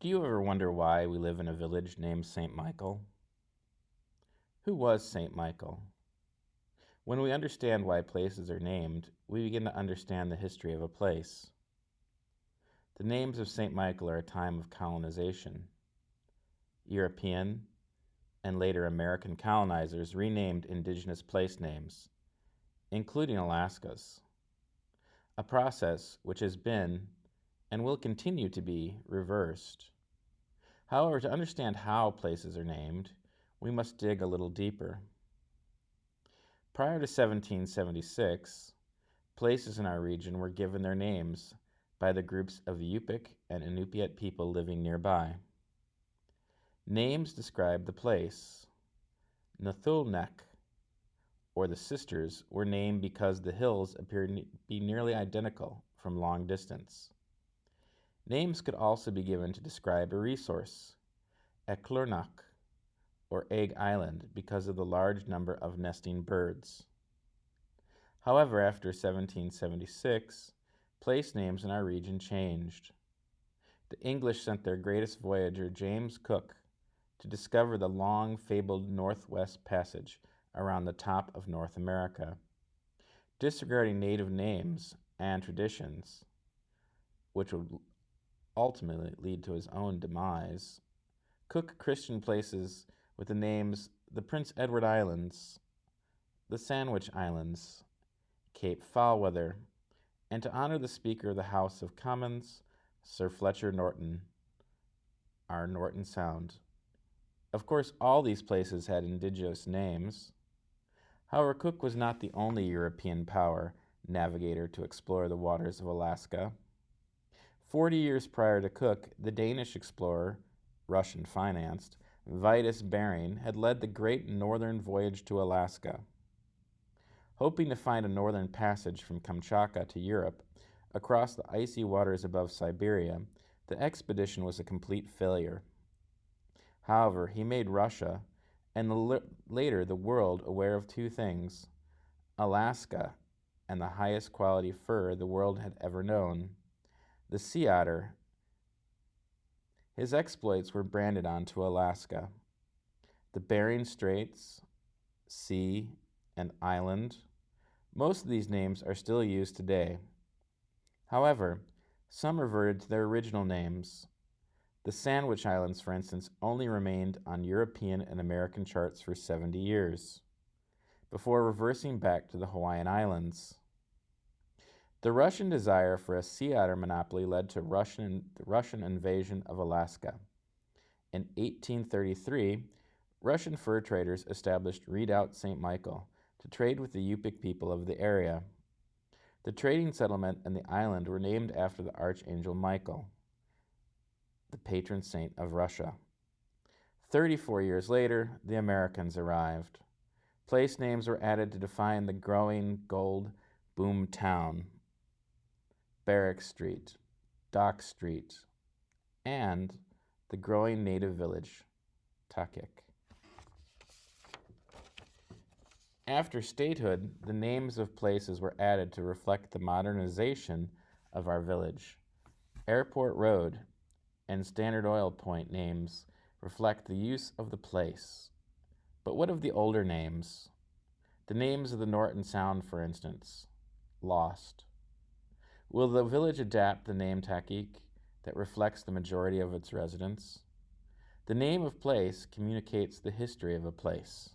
Do you ever wonder why we live in a village named St. Michael? Who was St. Michael? When we understand why places are named, we begin to understand the history of a place. The names of St. Michael are a time of colonization. European and later American colonizers renamed indigenous place names, including Alaska's, a process which has been and will continue to be reversed. However, to understand how places are named, we must dig a little deeper. Prior to 1776, places in our region were given their names by the groups of Yupik and Inupiat people living nearby. Names describe the place. Nathulnak, or the Sisters, were named because the hills appeared to be nearly identical from long distance. Names could also be given to describe a resource, Eklurnak, or Egg Island, because of the large number of nesting birds. However, after 1776, place names in our region changed. The English sent their greatest voyager, James Cook, to discover the long fabled Northwest Passage around the top of North America. Disregarding native names and traditions, which would ultimately lead to his own demise, Cook christened places with the names the Prince Edward Islands, the Sandwich Islands, Cape Foulweather, and to honor the Speaker of the House of Commons, Sir Fletcher Norton, our Norton Sound. Of course, all these places had indigenous names. However, Cook was not the only European power navigator to explore the waters of Alaska. 40 years prior to Cook, the Danish explorer, Russian-financed, Vitus Bering had led the Great Northern Voyage to Alaska. Hoping to find a northern passage from Kamchatka to Europe across the icy waters above Siberia, the expedition was a complete failure. However, he made Russia and later the world aware of two things: Alaska and the highest quality fur the world had ever known, the sea otter. His exploits were branded onto Alaska. The Bering Straits, Sea, and Island. Most of these names are still used today. However, some reverted to their original names. The Sandwich Islands, for instance, only remained on European and American charts for 70 years, before reversing back to the Hawaiian Islands. The Russian desire for a sea otter monopoly led to the Russian invasion of Alaska. In 1833, Russian fur traders established Redoubt St. Michael to trade with the Yupik people of the area. The trading settlement and the island were named after the Archangel Michael, the patron saint of Russia. 34 years later, the Americans arrived. Place names were added to define the growing gold boom town: Barrack Street, Dock Street, and the growing native village, Takik. After statehood, the names of places were added to reflect the modernization of our village. Airport Road and Standard Oil Point names reflect the use of the place. But what of the older names? The names of the Norton Sound, for instance, lost. Will the village adapt the name Takik that reflects the majority of its residents? The name of place communicates the history of a place.